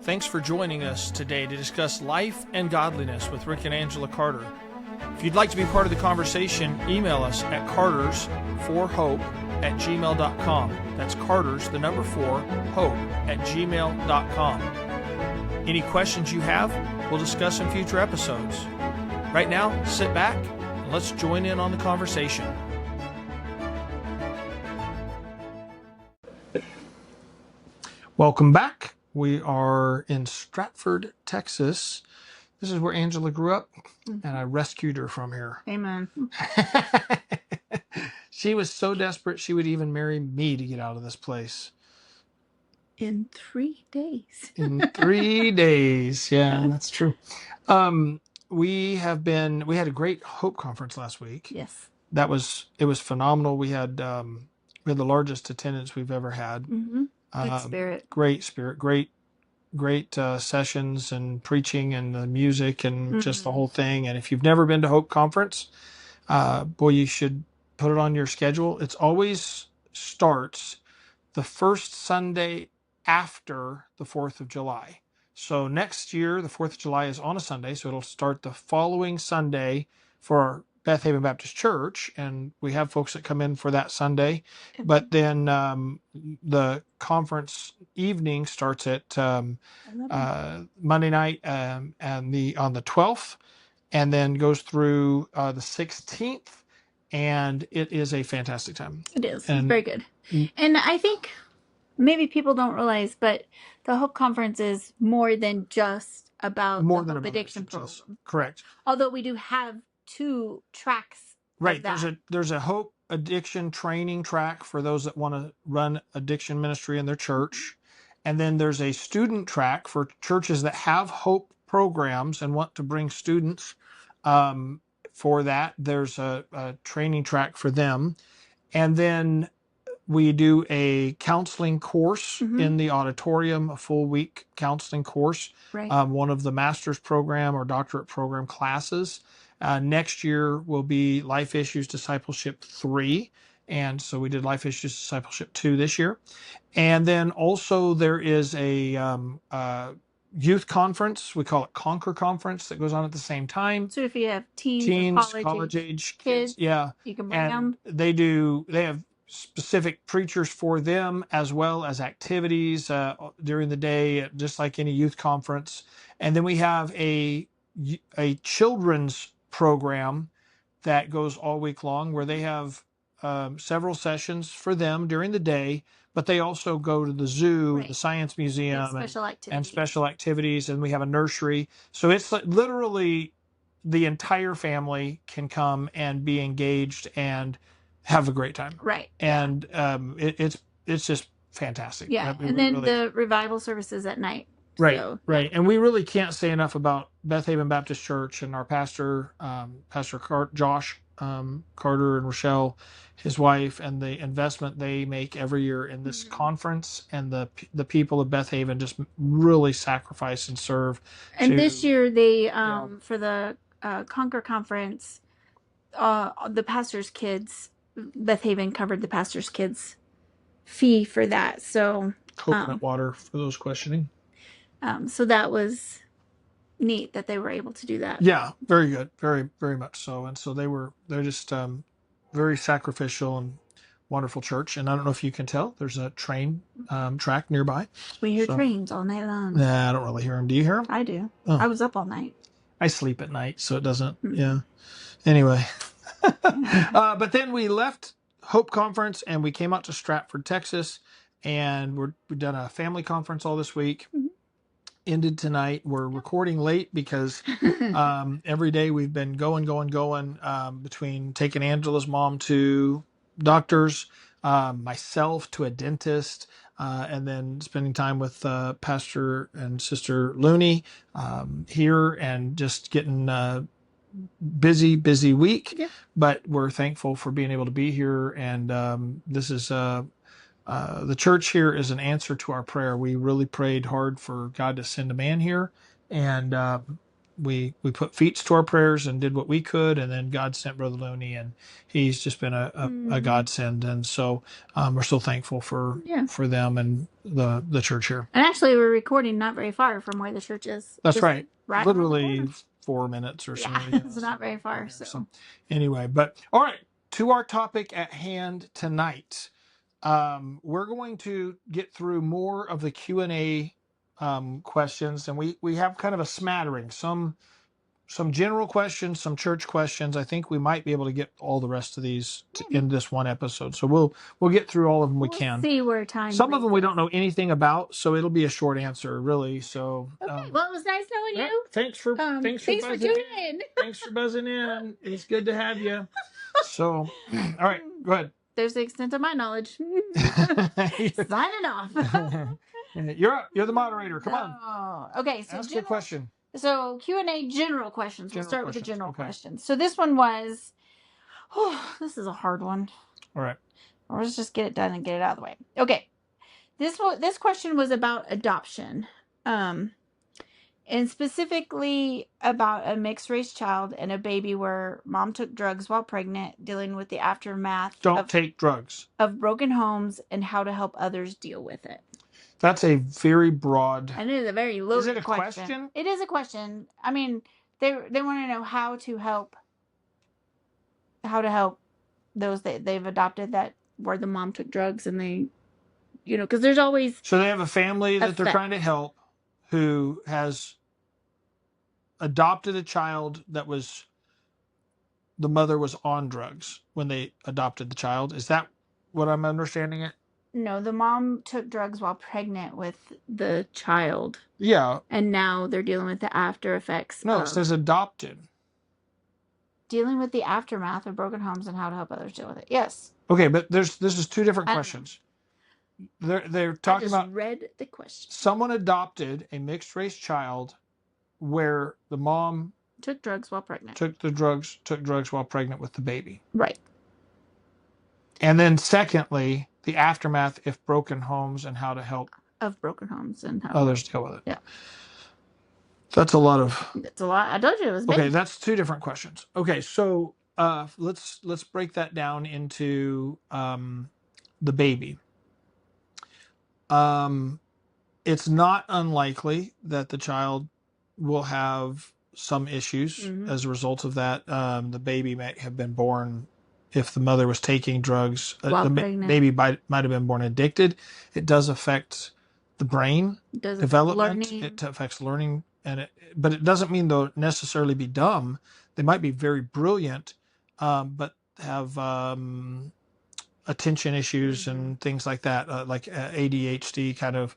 Thanks for joining us today to discuss life and godliness with Rick and Angela Carter. If you'd like to be part of the conversation, email us at cartersforhope@gmail.com. That's Carters, the number 4, hope@gmail.com. Any questions you have, we'll discuss in future episodes. Right now, sit back and let's join in on the conversation. Welcome back. We are in Stratford, Texas. This is where Angela grew up, and I rescued her from here. Amen. She was so desperate she would even marry me to get out of this place. In 3 days. In 3 days. Yeah, that's true. We had a great Hope Conference last week. Yes. It was phenomenal. We had the largest attendance we've ever had. Mm-hmm. Good spirit. Great spirit. Great sessions and preaching and the music and just the whole thing. And if you've never been to Hope Conference, boy, you should put it on your schedule. It always starts the first Sunday after the 4th of July. So next year, the 4th of July is on a Sunday, so it'll start the following Sunday for our Beth Haven Baptist Church, and we have folks that come in for that Sunday. But then the conference evening starts at Monday night and on the 12th, and then goes through the 16th, and it is a fantastic time. It is. It's very good. And I think maybe people don't realize, but the Hope Conference is more than just about the Hope Addiction program. Correct. Although we do have 2 tracks. Right. There's a Hope Addiction training track for those that want to run addiction ministry in their church. And then there's a student track for churches that have Hope programs and want to bring students for that. There's a training track for them. And then we do a counseling course in the auditorium, a full week counseling course, one of the master's program or doctorate program classes. Next year will be Life Issues Discipleship 3. And so we did Life Issues Discipleship 2 this year. And then also there is a youth conference. We call it Conquer Conference that goes on at the same time. So if you have teens college age kids, yeah, you can bring them. They have specific preachers for them as well as activities during the day, just like any youth conference. And then we have a children's program that goes all week long where they have several sessions for them during the day, but they also go to the zoo, the science museum, and special activities, and we have a nursery. So it's literally the entire family can come and be engaged and have a great time. Right. And it's just fantastic. Yeah. And then the revival services at night. Right, so, right. And we really can't say enough about Beth Haven Baptist Church and our pastor, Josh Carter, and Rochelle, his wife, and the investment they make every year in this conference, and the people of Beth Haven just really sacrifice and serve. And this year they, for the Conquer Conference, the pastor's kids, Beth Haven covered the pastor's kids' fee for that. So coconut water for those questioning. So that was neat that they were able to do that. Yeah, very good. Very, very much so. And so they're just very sacrificial and wonderful church. And I don't know if you can tell, there's a train track nearby. We hear trains all night long. Nah, I don't really hear them. Do you hear them? I do. Oh. I was up all night. I sleep at night, so it doesn't. Yeah. Anyway. But then we left Hope Conference and we came out to Stratford, Texas, and we've done a family conference all this week. Ended tonight. We're recording late because every day we've been going between taking Angela's mom to doctors, myself to a dentist, and then spending time with Pastor and Sister Looney here, and just getting busy week. Yeah. But we're thankful for being able to be here, and this is the church here is an answer to our prayer. We really prayed hard for God to send a man here, and we put feet to our prayers and did what we could, and then God sent Brother Looney, and he's just been a godsend. And so we're so thankful for them and the church here. And actually, we're recording not very far from where the church is. That's right. Right. Literally 4 minutes or so. Yeah, it's not very far. So anyway, but all right, to our topic at hand tonight. We're going to get through more of the Q&A questions, and we have kind of a smattering, some general questions, some church questions. I think we might be able to get all the rest of these in this one episode. So we'll get through all of them we can. See where time. Some of them we don't know anything about, so it'll be a short answer, really. So okay. Well, it was nice knowing you. Thanks for tuning in. Thanks for buzzing in. It's good to have you. So, all right, go ahead. There's the extent of my knowledge. Signing off. You're the moderator. Come on. Okay. So ask your question. So Q&A general questions. We'll start with the general questions. So this one was, this is a hard one. All right. Let's just get it done and get it out of the way. Okay. This question was about adoption. And specifically about a mixed race child and a baby where mom took drugs while pregnant, dealing with the aftermath take drugs of broken homes and how to help others deal with it. That's a very broad. And it is a very loaded question. Is it a question? It is a question. I mean, they want to know how to help those that they've adopted that where the mom took drugs and they, because there's always. So they have a family that they're trying to help who has adopted a child that the mother was on drugs when they adopted the child. Is that what I'm understanding it? No, the mom took drugs while pregnant with the child. Yeah. And now they're dealing with the after effects. No, it says adopted. Dealing with the aftermath of broken homes and how to help others deal with it. Yes. Okay, but this is two different questions. They're talking about. Read the question. Someone adopted a mixed race child where the mom took drugs while pregnant. Took drugs while pregnant with the baby. Right. And then secondly, the aftermath if broken homes and how to help broken homes and how others deal with it. Yeah. That's a lot of. That's a lot. I told you it was big. Okay, that's two different questions. Okay, so let's break that down into the baby. It's not unlikely that the child will have some issues as a result of that. The baby might have been born, if the mother was taking drugs, the baby might have been born addicted. It does affect the brain development. It affects learning, but it doesn't mean they'll necessarily be dumb. They might be very brilliant, but have attention issues and things like that, like ADHD kind of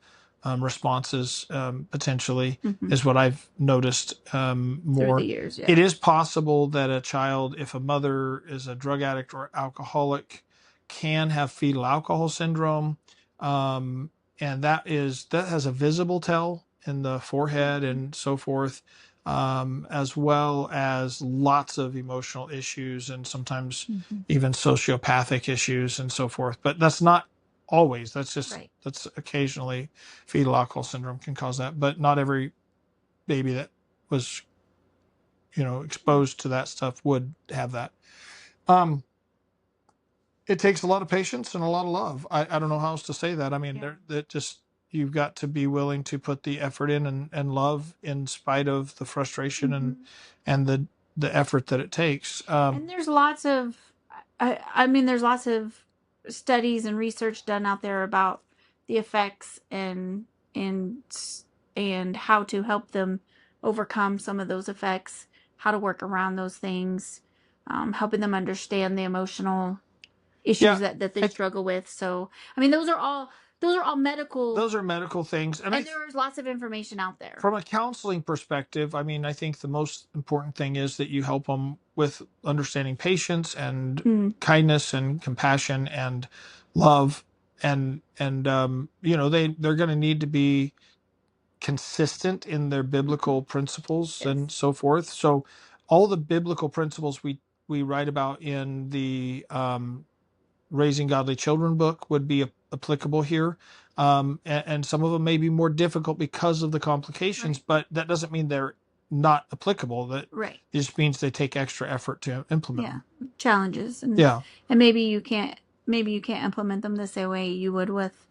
responses potentially is what I've noticed more. Through the years, yeah. It is possible that a child, if a mother is a drug addict or alcoholic, can have fetal alcohol syndrome, and that has a visible tell in the forehead and so forth, as well as lots of emotional issues and sometimes even sociopathic issues and so forth. But that's not always. That's just that's occasionally fetal alcohol syndrome can cause that, but not every baby that was exposed to that stuff would have that. It takes a lot of patience and a lot of love. I don't know how else to say that. I mean, you've got to be willing to put the effort in and love in spite of the frustration and the effort that it takes. And there's lots of there's lots of studies and research done out there about the effects and how to help them overcome some of those effects, how to work around those things, helping them understand the emotional issues that they struggle with. So, I mean, those are all medical. Those are medical things. And there's lots of information out there. From a counseling perspective, I mean, I think the most important thing is that you help them with understanding patience and kindness and compassion and love. And they're going to need to be consistent in their biblical principles and so forth. So all the biblical principles we write about in the Raising Godly Children book would be applicable here. And some of them may be more difficult because of the complications, but that doesn't mean they're not applicable. That Right. it just means they take extra effort to implement Yeah. them. Challenges. And Yeah. and maybe you can't implement them the same way you would with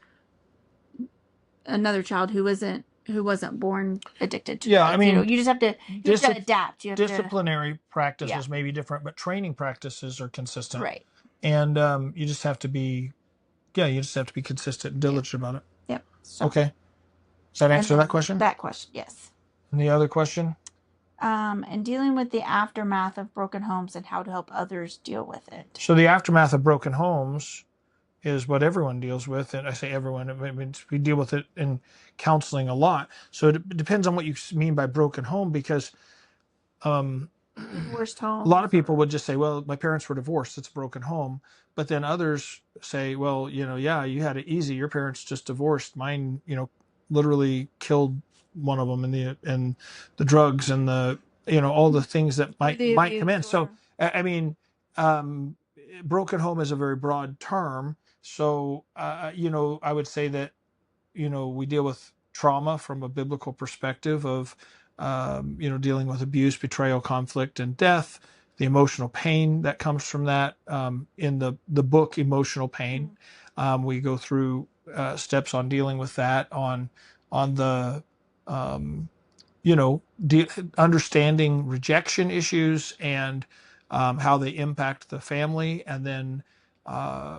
another child who wasn't born addicted to Yeah, drugs. I mean, You just have to adapt. You have to disciplinary practices may be different, but training practices are consistent. right. And you just have to be, you just have to be consistent and diligent about it. Yep. So, Okay. Does that answer that question? That question, yes. And the other question? And dealing with the aftermath of broken homes and how to help others deal with it. So the aftermath of broken homes is what everyone deals with, and I say everyone. I mean, we deal with it in counseling a lot. So it depends on what you mean by broken home, because Divorced home. a lot of people would just say, "Well, my parents were divorced; it's a broken home." But then others say, "Well, yeah, you had it easy. Your parents just divorced. Mine, literally killed one of them in the drugs and the all the things that might come in." So I mean, broken home is a very broad term. So I would say that we deal with trauma from a biblical perspective of dealing with abuse, betrayal, conflict, and death, the emotional pain that comes from that. In the book Emotional Pain, we go through steps on dealing with that, on the understanding rejection issues and how they impact the family, and then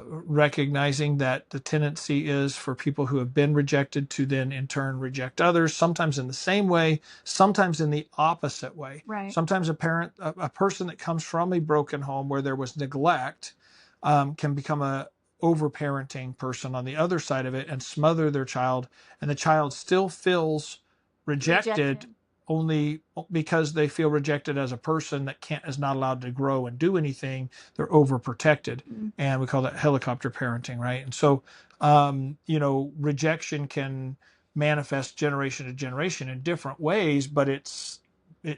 recognizing that the tendency is for people who have been rejected to then in turn reject others, sometimes in the same way, sometimes in the opposite way. Right. Sometimes a person that comes from a broken home where there was neglect, can become a overparenting person on the other side of it and smother their child, and the child still feels rejected only because they feel rejected as a person that is not allowed to grow and do anything. They're overprotected. And we call that helicopter parenting, right? And so rejection can manifest generation to generation in different ways, but it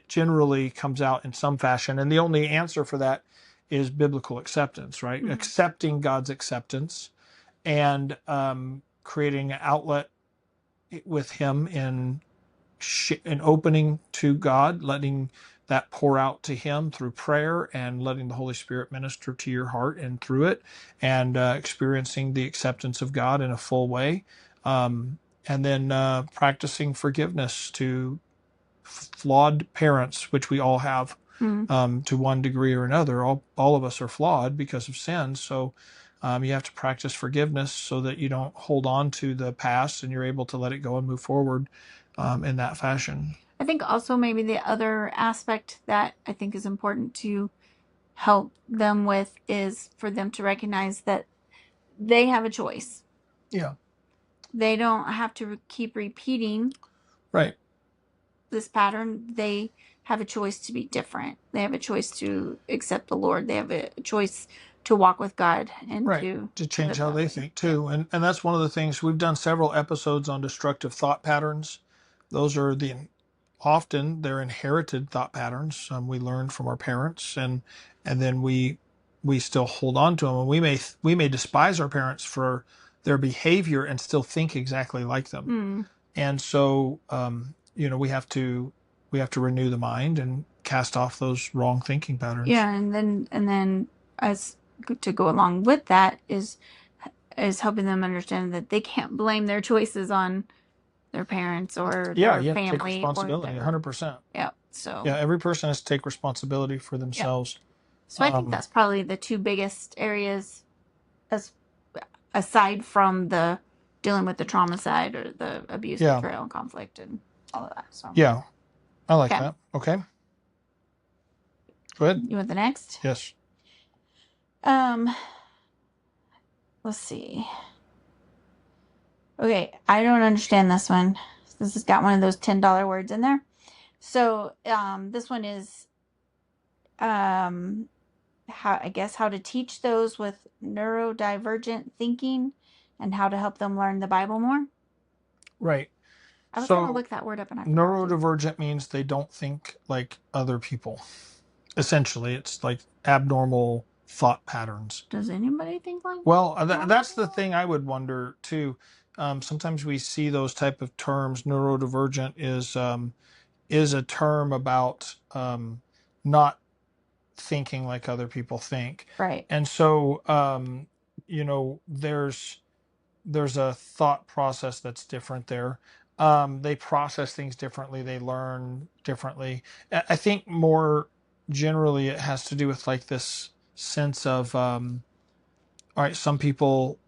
generally comes out in some fashion. And the only answer for that is biblical acceptance, right? Accepting God's acceptance and creating an outlet with Him in an opening to God, letting that pour out to Him through prayer, and letting the Holy Spirit minister to your heart and through it, and experiencing the acceptance of God in a full way. And then practicing forgiveness to flawed parents, which we all have. To one degree or another. All of us are flawed because of sin. So you have to practice forgiveness so that you don't hold on to the past, and you're able to let it go and move forward in that fashion. I think also maybe the other aspect that I think is important to help them with is for them to recognize that they have a choice. Yeah. They don't have to keep repeating this pattern. They have a choice to be different. They have a choice to accept the Lord. They have a choice to walk with God and to change how they think too. And that's one of the things. We've done several episodes on destructive thought patterns. Those are often they're inherited thought patterns. We learned from our parents, and then we still hold on to them. And we may despise our parents for their behavior and still think exactly like them. And so we have to renew the mind and cast off those wrong thinking patterns. Yeah, and then as to go along with that is helping them understand that they can't blame their choices on their parents or their you have family. To take responsibility, 100%. Yeah. So every person has to take responsibility for themselves. So I think that's probably the two biggest areas, aside from the dealing with the trauma side or the abuse, betrayal, and conflict, and all of that. So I like that. Okay. Go ahead. You want the next? Yes. Let's see. Okay, I don't understand this one. This has got one of those $10 words in there. So this one is how to teach those with neurodivergent thinking and how to help them learn the Bible more. Right. I was going to look that word up. And neurodivergent means they don't think like other people. Essentially, it's like abnormal thought patterns. Does anybody think like? Well, that's the thing I would wonder too. Sometimes we see those type of terms. Neurodivergent is a term about not thinking like other people think. Right. And so, there's a thought process that's different there. They process things differently. They learn differently. I think more generally it has to do with like this sense of, all right, some people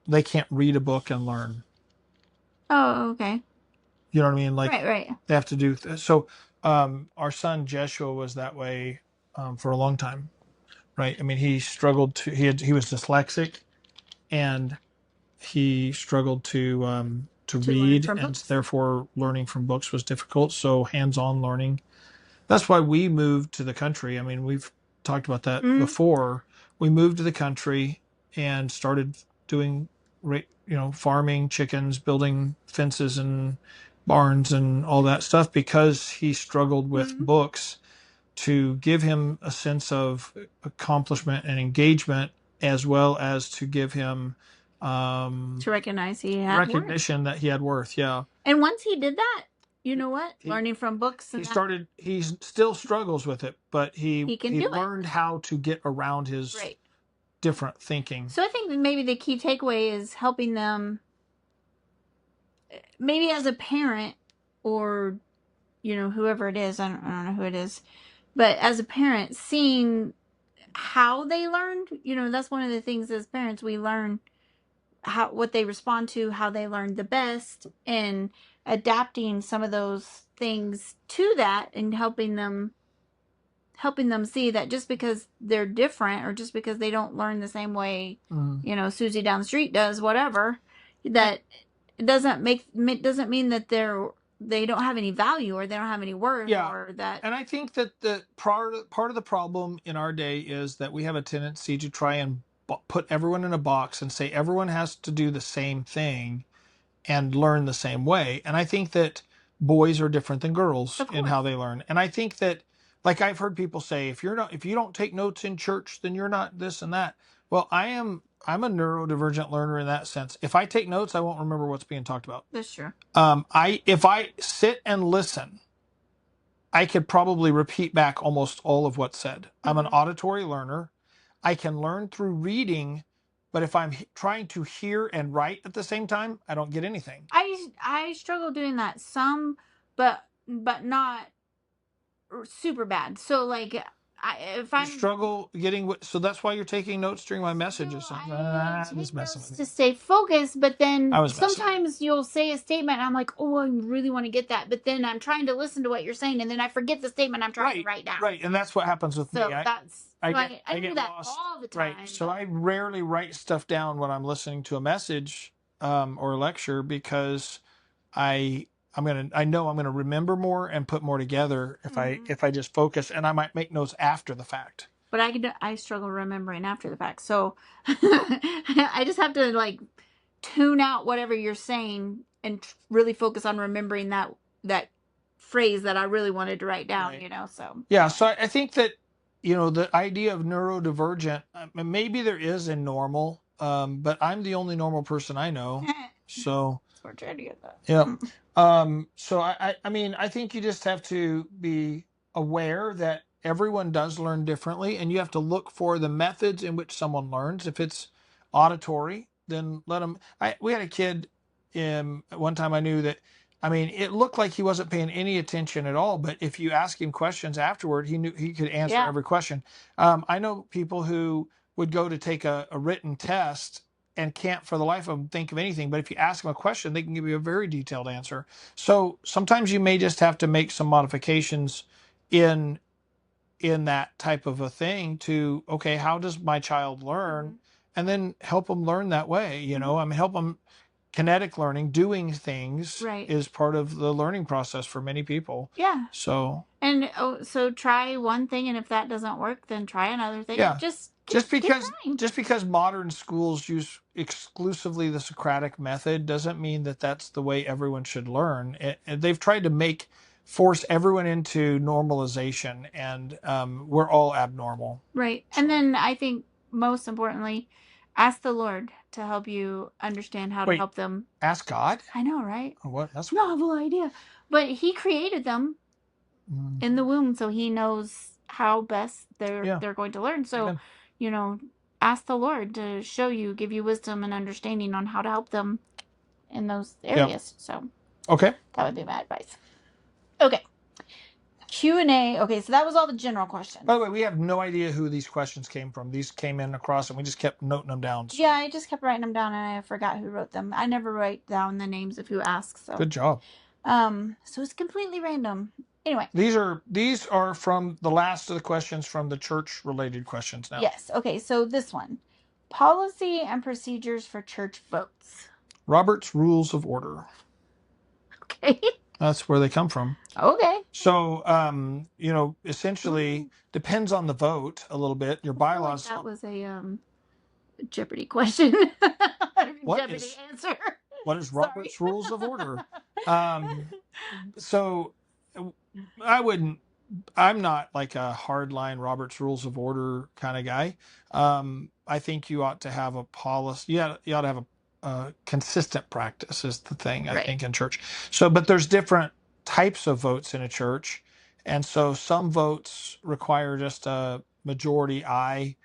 they can't read a book and learn. Oh, okay. You know what I mean? Like Right. they have to do, so our son Jeshua was that way for a long time, right? I mean, he struggled he was dyslexic, and he struggled to To learn read, from and books. therefore learning from books was difficult. So hands-on learning. That's why we moved to the country. I mean, we've talked about that before. We moved to the country and started doing, farming, chickens, building fences and barns and all that stuff because he struggled with books, to give him a sense of accomplishment and engagement, as well as to give him To recognize he had worth. recognition that he had worth. Yeah. And once he did that, you know what? Learning from books and He still struggles with it, but he can do it. learned how to get around his Right. different thinking. So I think that maybe the key takeaway is helping them, maybe as a parent, or whoever it is. I don't know who it is, but as a parent, seeing how they learned. That's one of the things as parents we learn, what they respond to, how they learned the best, and adapting some of those things to that, and helping them see that just because they're different, or just because they don't learn the same way, Susie down the street does, whatever, that it doesn't mean that they don't have any value, or they don't have any worth. Yeah. Or that. And I think that the part of the problem in our day is that we have a tendency to try and put everyone in a box and say everyone has to do the same thing and learn the same way. And I think that boys are different than girls in how they learn. And I think that, like, I've heard people say, if you don't take notes in church, then you're not this and that. Well, I'm a neurodivergent learner in that sense. If I take notes, I won't remember what's being talked about. That's true. If I sit and listen, I could probably repeat back almost all of what's said. I'm an auditory learner. I can learn through reading, but if I'm trying to hear and write at the same time, I don't get anything. I struggle doing that some, but not super bad. So like, if I struggle getting so that's why you're taking notes during my messages. No, I take was messing notes with to you. stay focused, but then I was messing. sometimes you'll say a statement and I'm like, oh, I really want to get that, but then I'm trying to listen to what you're saying, and then I forget the statement I'm trying to write down. Right, and that's what happens with me. I do that lost all the time. Right, so I rarely write stuff down when I'm listening to a message or a lecture, because I know I'm gonna remember more and put more together if I just focus, and I might make notes after the fact. But I struggle remembering after the fact, so I just have to like tune out whatever you're saying and really focus on remembering that phrase that I really wanted to write down. Right. So yeah. So I think that the idea of neurodivergent, maybe there is a normal, but I'm the only normal person I know. So we're trying to get that. Yeah. So I mean, I think you just have to be aware that everyone does learn differently, and you have to look for the methods in which someone learns. If it's auditory, then let them. We had a kid one time, I knew that. I mean, it looked like he wasn't paying any attention at all, but if you ask him questions afterward, he knew he could answer every question. I know people who would go to take a written test and can't for the life of them think of anything, but if you ask them a question, they can give you a very detailed answer. So sometimes you may just have to make some modifications in that type of a thing to, okay, how does my child learn? And then help them learn that way. I mean, help them. Kinetic learning, doing things, is part of the learning process for many people. Yeah. So so try one thing, and if that doesn't work, then try another thing. Yeah. Just because modern schools use exclusively the Socratic method doesn't mean that that's the way everyone should learn. They've tried to force everyone into normalization, and we're all abnormal. Right. And then I think most importantly, ask the Lord to help you understand how to help them. Ask God? I know, right? What? That's novel idea. But He created them. in the womb, so he knows how best Yeah. they're going to learn. So, Amen. you know, ask the Lord to show you, give you wisdom and understanding on how to help them in those areas. So Okay. that would be my advice. Okay. Q&A. Okay, so that was all the general questions. By the way, we have no idea who these questions came from. These came in across, and we just kept noting them down. So. Yeah, I just kept writing them down, and I forgot who wrote them. I never write down the names of who asks. So Good job. so it's completely random. Anyway, these are from the last of the questions from the church related questions now. Yes. Okay, so this one. Policy and procedures for church votes. Robert's Rules of Order. Okay. That's where they come from. Okay. So, essentially depends on the vote a little bit. Your bylaws. That was a Jeopardy question. Jeopardy answer. What is Robert's Rules of Order? So I'm not like a hardline Robert's Rules of Order kind of guy. I think you ought to have a policy. You ought to have a consistent practice is the thing, I think, in church. So, but there's different types of votes in a church. And so some votes require just a majority aye,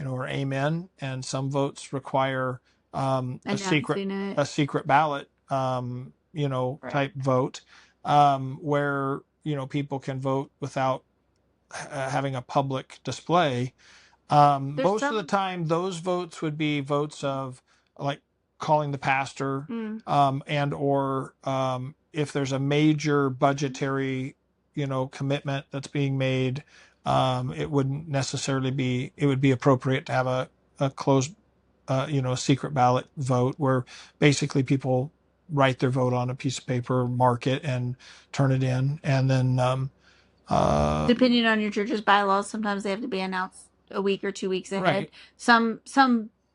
or amen. And some votes require a secret ballot, type vote, where people can vote without having a public display. Most of the time, those votes would be votes of like calling the pastor, and or if there's a major budgetary, commitment that's being made, it wouldn't necessarily be. It would be appropriate to have a closed, a secret ballot vote where basically people write their vote on a piece of paper, mark it, and turn it in, and then depending on your church's bylaws, sometimes they have to be announced a week or 2 weeks ahead. Right. Some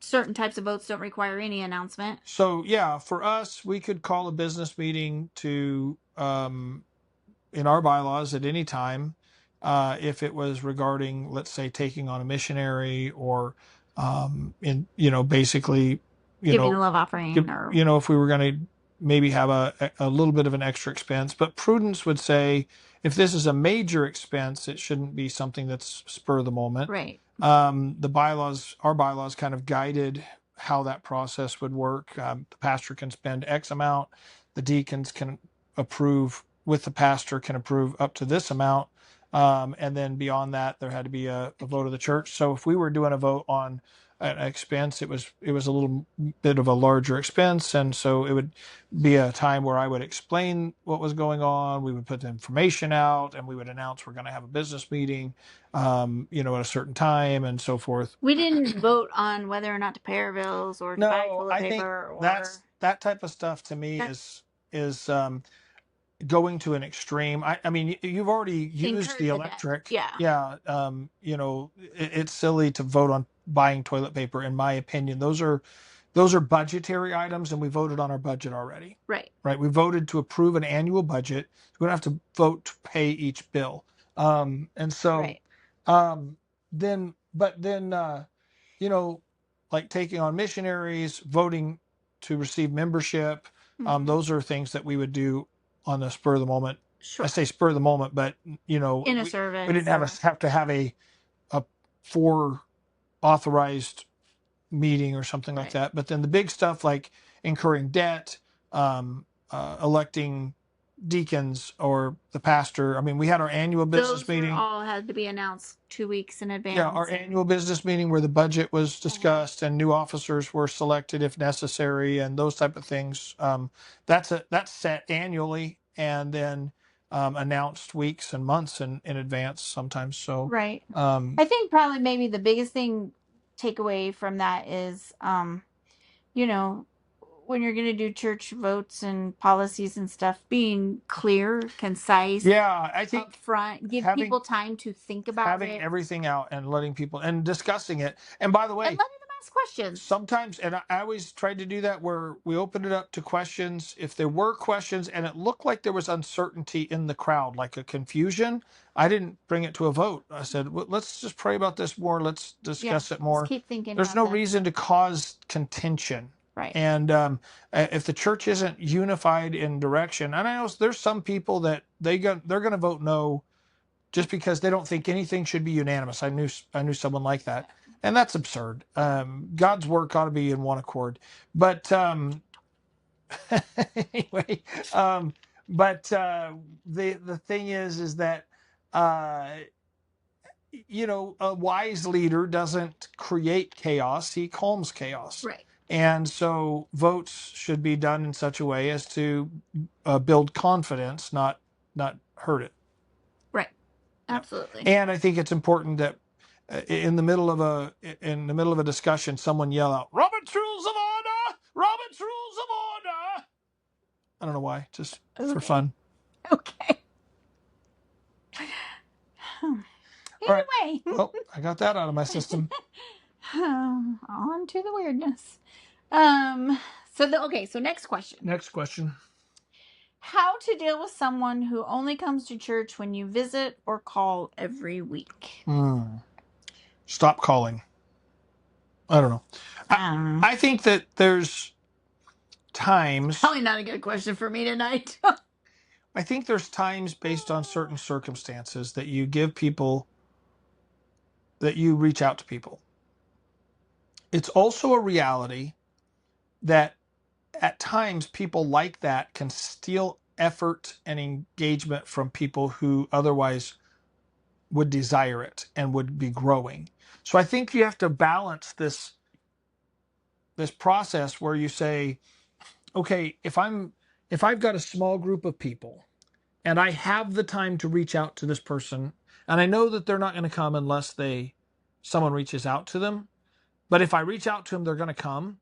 certain types of votes don't require any announcement. So yeah, for us, we could call a business meeting to in our bylaws at any time, if it was regarding, let's say, taking on a missionary or basically giving a love offering, or if we were going to maybe have a little bit of an extra expense. But prudence would say if this is a major expense, it shouldn't be something that's spur of the moment. Right. Our bylaws kind of guided how that process would work. The pastor can spend X amount. The deacons can approve with the pastor, can approve up to this amount. And then beyond that, there had to be a vote of the church. So if we were doing a vote on an expense, it was a little bit of a larger expense, and so it would be a time where I would explain what was going on. We would put the information out, and we would announce we're going to have a business meeting, at a certain time, and so forth. We didn't vote on whether or not to pay our bills or to buy toilet paper. That type of stuff to me is going to an extreme. I mean, you've already used the electric. Yeah. It's silly to vote on buying toilet paper, in my opinion. Those are budgetary items, and we voted on our budget already. Right. We voted to approve an annual budget. We don't have to vote to pay each bill. And so, then like taking on missionaries, voting to receive membership, those are things that we would do on the spur of the moment. Sure. I say spur of the moment, but in a service, we didn't have to have a for authorized meeting or something like that. But then the big stuff like incurring debt, electing deacons or the pastor. I mean, we had our annual business meeting. All had to be announced 2 weeks in advance. Yeah, our annual business meeting where the budget was discussed and new officers were selected if necessary, and those type of things. That's set annually and then announced weeks and months in advance sometimes. So right. I think probably maybe the biggest thing takeaway from that is, when you're going to do church votes and policies and stuff, being clear, concise. Yeah, I think up front, give people time to think about having everything out and letting people and discussing it. And by the way, and letting them ask questions. Sometimes, and I always tried to do that where we opened it up to questions. If there were questions and it looked like there was uncertainty in the crowd, like a confusion, I didn't bring it to a vote. I said, well, let's just pray about this more. Let's discuss it more. Let's keep thinking. There's no reason to cause contention. Right. And if the church isn't unified in direction, and I know there's some people that they're going to vote no just because they don't think anything should be unanimous. I knew someone like that, and that's absurd. God's work ought to be in one accord. But anyway, the thing is that a wise leader doesn't create chaos; he calms chaos. Right. And so votes should be done in such a way as to build confidence, not hurt it. Right. Absolutely. And I think it's important that in the middle of a discussion, someone yell out, "Robert's Rules of Order! Robert's Rules of Order!" I don't know why, just for fun. Okay. Anyway. Well, I got that out of my system. On to the weirdness. So next question. Next question. How to deal with someone who only comes to church when you visit or call every week? Stop calling. I don't know. I think that there's times. Probably not a good question for me tonight. I think there's times based on certain circumstances that you give people, that you reach out to people. It's also a reality that at times people like that can steal effort and engagement from people who otherwise would desire it and would be growing. So I think you have to balance this process where you say, okay, if I've got a small group of people and I have the time to reach out to this person, and I know that they're not going to come unless someone reaches out to them, but if I reach out to them, they're going to come,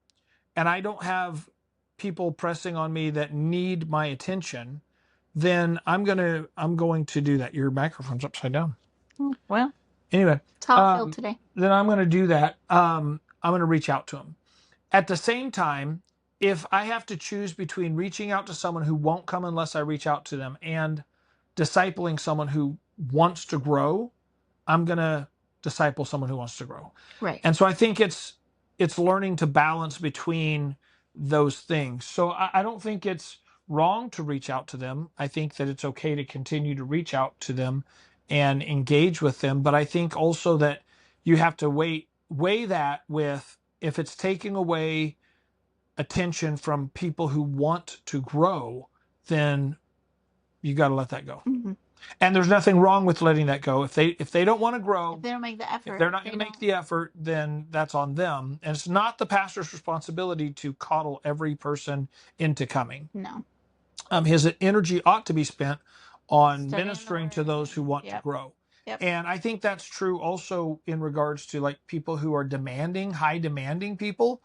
and I don't have people pressing on me that need my attention, then I'm going to do that. Your microphone's upside down. Well, anyway, top today. Then I'm going to do that. I'm going to reach out to them. At the same time, if I have to choose between reaching out to someone who won't come unless I reach out to them and discipling someone who wants to grow, I'm going to disciple someone who wants to grow. Right. And so I think it's learning to balance between those things. So I don't think it's wrong to reach out to them. I think that it's okay to continue to reach out to them and engage with them. But I think also that you have to weigh that with, if it's taking away attention from people who want to grow, then you got to let that go. Mm-hmm. And there's nothing wrong with letting that go. If they don't want to grow, if they don't make the effort, if they're not going to make the effort, then that's on them. And it's not the pastor's responsibility to coddle every person into coming. No. His energy ought to be spent on ministering to those who want to grow. Yep. And I think that's true also in regards to like people who are high demanding people.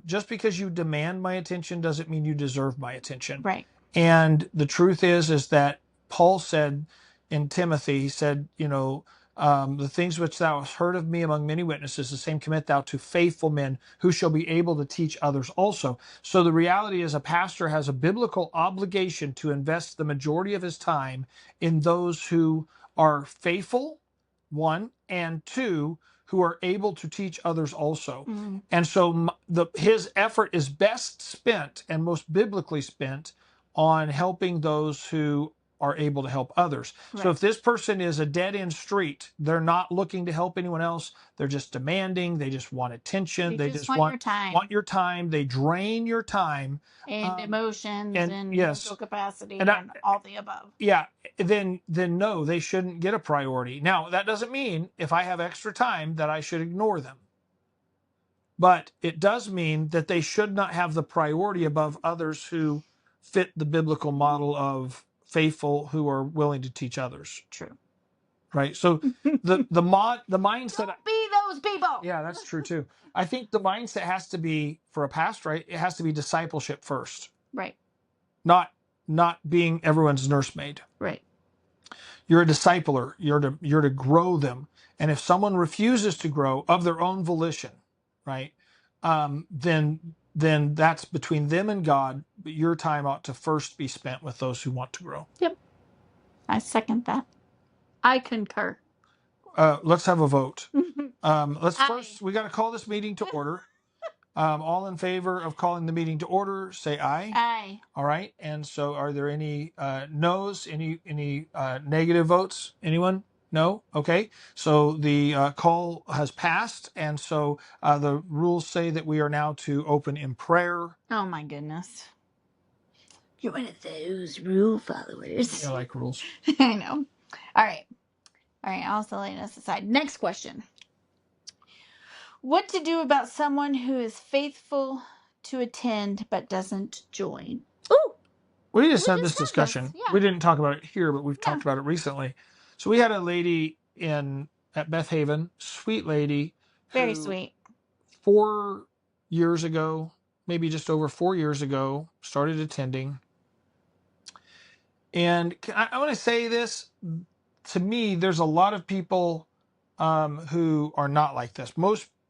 Just because you demand my attention doesn't mean you deserve my attention. Right. And the truth is that Paul said in Timothy, he said, the things which thou hast heard of me among many witnesses, the same commit thou to faithful men who shall be able to teach others also. So the reality is a pastor has a biblical obligation to invest the majority of his time in those who are faithful, one, and two, who are able to teach others also. Mm-hmm. And so his effort is best spent and most biblically spent on helping those who are able to help others. Right. So if this person is a dead-end street, they're not looking to help anyone else. They're just demanding. They just want attention. They just want your time. They drain your time. And emotions and mental capacity and all the above. Yeah. Then no, they shouldn't get a priority. Now, that doesn't mean if I have extra time that I should ignore them. But it does mean that they should not have the priority above others who fit the biblical model of faithful who are willing to teach others. True. Right. So the mindset. Don't be those people. Yeah, that's true too. I think the mindset has to be, for a pastor, right? It has to be discipleship first. Right. Not being everyone's nursemaid. Right. You're a discipler. You're to grow them. And if someone refuses to grow of their own volition, right, then that's between them and God. But your time ought to first be spent with those who want to grow. Yep. I second that. I concur. Let's have a vote. We got to call this meeting to order. All in favor of calling the meeting to order, say aye. Aye. All right. And so are there any no's, any negative votes? Anyone? No? Okay. So the call has passed. And so the rules say that we are now to open in prayer. Oh my goodness. You're one of those rule followers. I like rules. I know. All right. I'll also lay this aside. Next question. What to do about someone who is faithful to attend but doesn't join? Ooh. We just had this discussion. Yeah. We didn't talk about it here, but we've talked about it recently. So we had a lady at Beth Haven, sweet lady. Very sweet. 4 years ago, maybe just over 4 years ago, started attending. And I want to say this, to me, there's a lot of people who are not like this.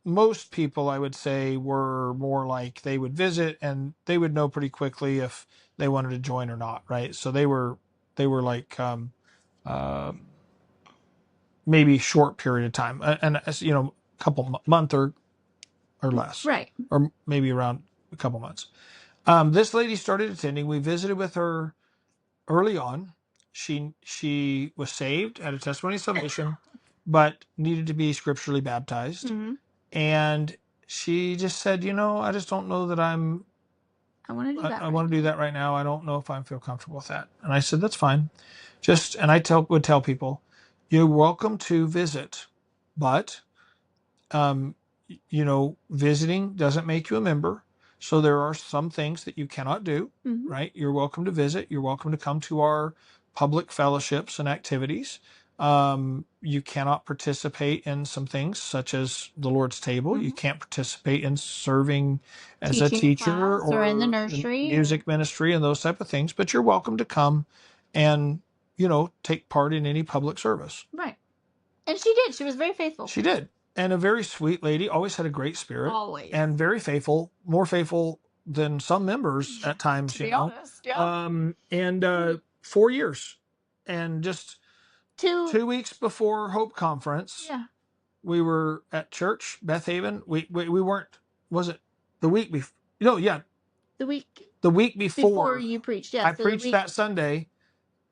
Most people, I would say, were more like they would visit and they would know pretty quickly if they wanted to join or not, right? So they were like maybe short period of time, and a couple month or less, Right? Or maybe around a couple months. This lady started attending. We visited with her early on. She was saved, had a testimony of salvation, but needed to be scripturally baptized. Mm-hmm. And she just said, I just don't know that I want to do that right now. I don't know if I feel comfortable with that. And I said, that's fine. And I would tell people, you're welcome to visit, but, visiting doesn't make you a member. So there are some things that you cannot do, right? You're welcome to visit. You're welcome to come to our public fellowships and activities. You cannot participate in some things such as the Lord's table. You can't participate in serving as a teacher or in the nursery, music ministry and those type of things, but you're welcome to come and, take part in any public service. Right. And she did. She was very faithful. She did. And a very sweet lady, always had a great spirit. Always. And very faithful, more faithful than some members at times, to be honest. Yeah. 4 years. And just 2 weeks before Hope Conference, yeah, we were at church, Beth Haven. We weren't, was it the week before? No, yeah. The week before you preached, yeah. I preached that Sunday,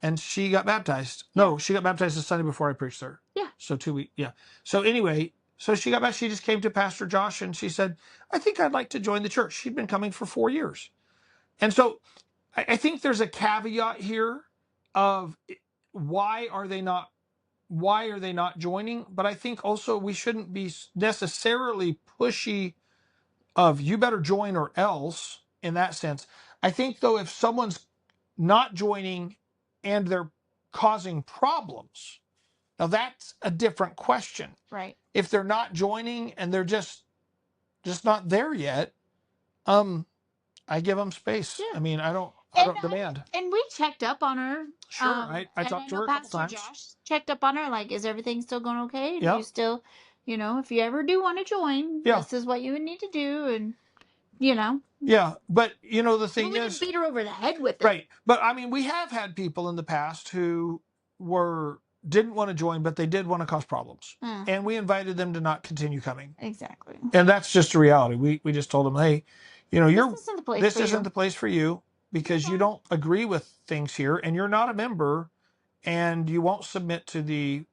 and she got baptized. Yeah. No, she got baptized the Sunday before I preached there. Yeah. So 2 weeks, yeah. So anyway, so she got back. She just came to Pastor Josh and she said, I think I'd like to join the church. She'd been coming for 4 years. And so I think there's a caveat here of why are they not joining? But I think also we shouldn't be necessarily pushy of you better join or else in that sense. I think though, if someone's not joining and they're causing problems, now that's a different question. Right. If they're not joining and they're just not there yet, I give them space. Yeah. I mean, I don't demand. And we checked up on her. Sure. I talked to her a couple times. Josh checked up on her, like, is everything still going okay? Yeah. You still, if you ever do want to join, this is what you would need to do. And, Yeah, but the thing we is, didn't beat her over the head with it. Right. But I mean, we have had people in the past who didn't want to join, but they did want to cause problems. And we invited them to not continue coming. Exactly. And that's just a reality. We just told them, hey, this isn't the place for you because you don't agree with things here and you're not a member and you won't submit to the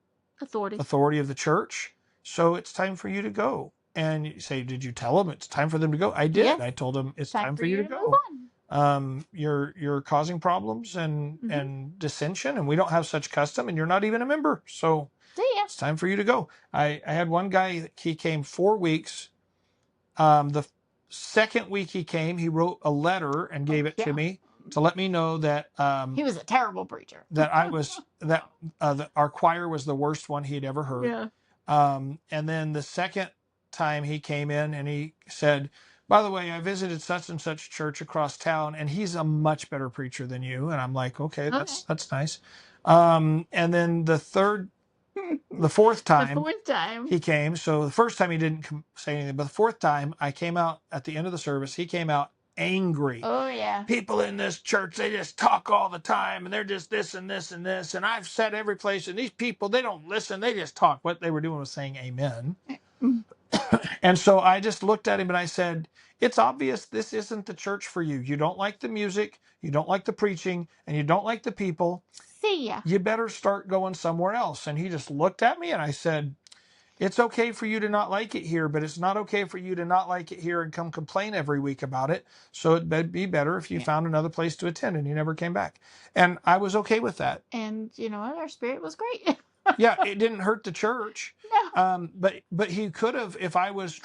authority of the church. So it's time for you to go. And you say, did you tell them it's time for them to go? I did. Yes. I told them it's time for you to go. You're causing problems and dissension, and we don't have such custom, and you're not even a member. So it's time for you to go. I had one guy, he came 4 weeks. The second week he came, he wrote a letter and gave it to me to let me know that he was a terrible preacher. That our choir was the worst one he'd ever heard. Yeah. And then the second time he came in and he said, by the way, I visited such and such church across town and he's a much better preacher than you. And I'm like, okay. That's nice. And then the fourth time he came. So the first time he didn't say anything, but the fourth time I came out at the end of the service, he came out angry. Oh yeah. People in this church, they just talk all the time and they're just this and this and this. And I've said every place and these people, they don't listen. They just talk. What they were doing was saying amen. And so I just looked at him and I said, it's obvious this isn't the church for you. You don't like the music, you don't like the preaching, and you don't like the people. See ya. You better start going somewhere else. And he just looked at me and I said, it's okay for you to not like it here, but it's not okay for you to not like it here and come complain every week about it. So it'd be better if you found another place to attend. And he never came back. And I was okay with that. And you know what? Our spirit was great. Yeah, it didn't hurt the church. No. But he could have, if I was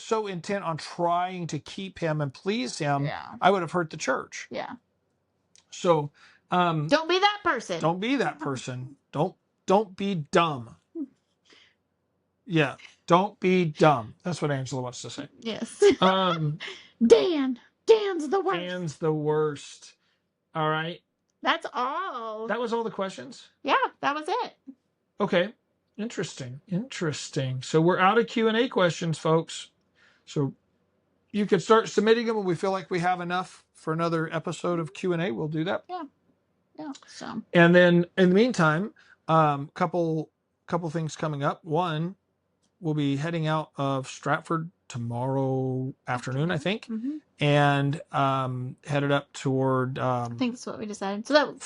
so intent on trying to keep him and please him, Yeah. I would have hurt the church. Yeah. So don't be that person. Don't be that person. Don't be dumb. Yeah, don't be dumb. That's what Angela wants to say. Yes. Um, Dan's the worst. Dan's the worst. All right. That's all. That was all the questions? Yeah, that was it. Okay. Interesting. So we're out of Q&A questions, folks. So you could start submitting them when we feel like we have enough for another episode of Q&A. We'll do that. Yeah. So. And then in the meantime, couple things coming up. One, we'll be heading out of Stratford tomorrow afternoon, I think, and headed up toward. I think that's what we decided. So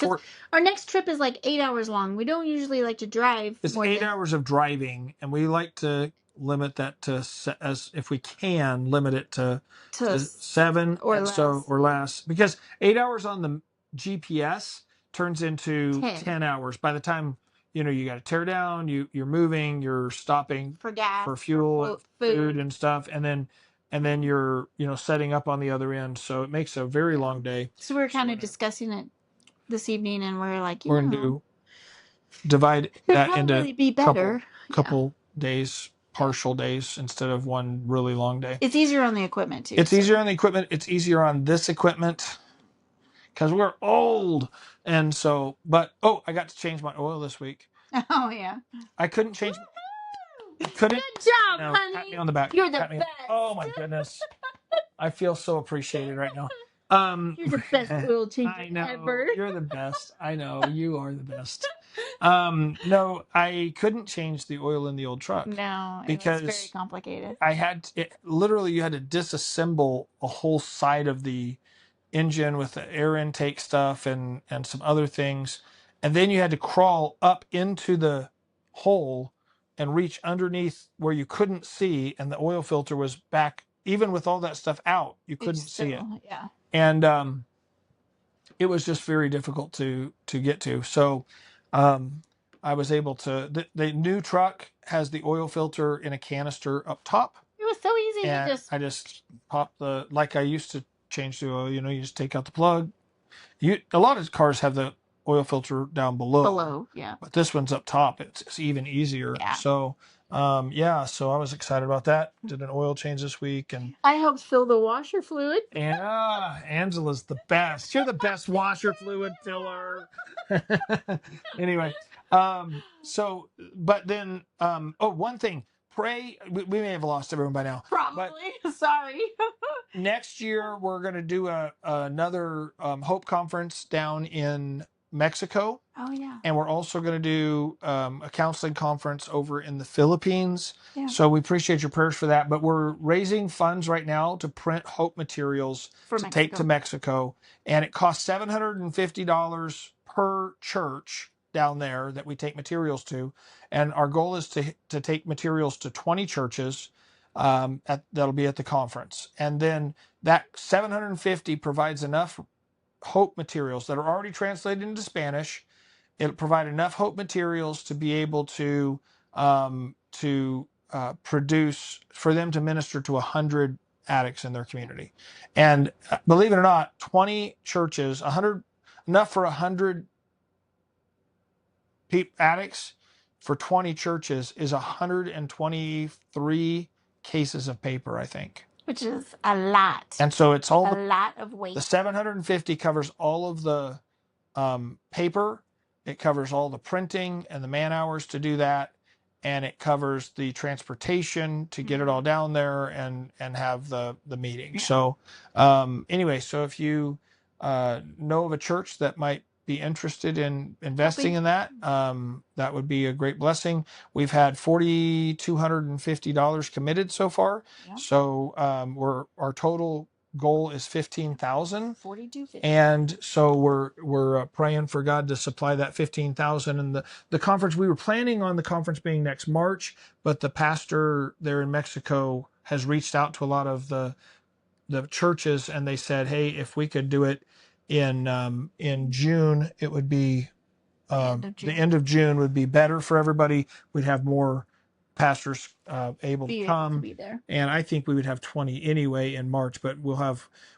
our next trip is like 8 hours long. We don't usually like to drive. It's 8 hours of driving, and we like to limit that to, as if we can, limit it to 7 or less. or less, because 8 hours on the GPS turns into 10 hours by the time. You know, you got to tear down, you're moving, you're stopping for gas, for fuel, food and stuff. And then you're, setting up on the other end. So it makes a very long day. So we're kind of discussing it this evening and we're like, we're going to divide that into be better. couple days, partial days instead of one really long day. It's easier on the equipment too. It's easier on the equipment. It's easier on this equipment because we're old. And so, I got to change my oil this week. Oh, yeah. I couldn't change. Good job, honey. Pat me on the back. You're the best. Oh, my goodness. I feel so appreciated right now. You're the best oil changer ever. You're the best. I know. You are the best. No, I couldn't change the oil in the old truck. No, because it was very complicated. Literally, you had to disassemble a whole side of the engine with the air intake stuff and some other things. And then you had to crawl up into the hole and reach underneath where you couldn't see. And the oil filter was back, even with all that stuff out, you couldn't see it. Yeah. And it was just very difficult to get to. So I was able to. The new truck has the oil filter in a canister up top. It was so easy. And I just popped like I used to change the oil. You just take out the plug. A lot of cars have the oil filter down below. Yeah. But this one's up top. It's even easier. Yeah. So so I was excited about that. Did an oil change this week, and I helped fill the washer fluid. Yeah, Angela's the best. You're the best washer fluid filler. Anyway, but then, one thing. Pray. We may have lost everyone by now. Probably. Sorry. Next year, we're going to do another Hope Conference down in Mexico. Oh, yeah. And we're also going to do a counseling conference over in the Philippines. Yeah. So we appreciate your prayers for that. But we're raising funds right now to print Hope materials take to Mexico. And it costs $750 per church down there that we take materials to. And our goal is to take materials to 20 churches that'll be at the conference. And then that $750 provides enough Hope materials that are already translated into Spanish. It'll provide enough Hope materials to be able to produce, for them to minister to 100 addicts in their community. And believe it or not, 20 churches, enough for 100 addicts for 20 churches is 123 cases of paper, I think. Which is a lot. And so it's all a lot of weight. The 750 covers all of the paper. It covers all the printing and the man hours to do that. And it covers the transportation to get it all down there and have the meeting. Yeah. So anyway, so if you know of a church that might be interested in investing in that, that would be a great blessing. We've had $4,250 committed so far. Yeah. So our total goal is 15,000. 42.50. And so we're praying for God to supply that 15,000. And the conference, we were planning on the conference being next March, but the pastor there in Mexico has reached out to a lot of the churches, and they said, hey, if we could do it in June, it would be the end of June would be better for everybody. We'd have more pastors able to come, be there. and I think we would have 20 anyway in March, but we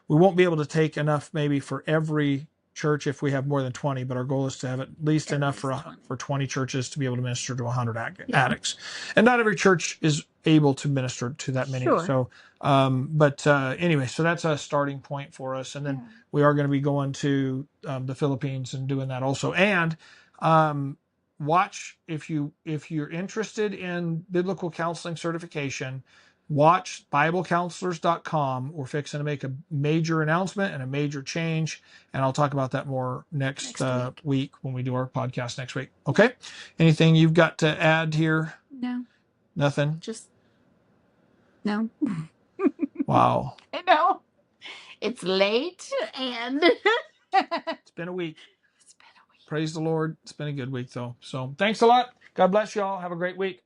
won't be able to take enough maybe for every church if we have more than 20, but our goal is to have at least enough for 20 churches to be able to minister to 100 addicts. And not every church is able to minister to that many. Sure. So anyway, so that's a starting point for us. And then we are going to be going to the Philippines and doing that also. And watch, if you're interested in biblical counseling certification, watch BibleCounselors.com. We're fixing to make a major announcement and a major change, and I'll talk about that more next week when we do our podcast next week. Okay? Anything you've got to add here? No. Nothing? Just no. Wow. I know. It's late and It's been a week. Praise the Lord. It's been a good week, though. So thanks a lot. God bless you all. Have a great week.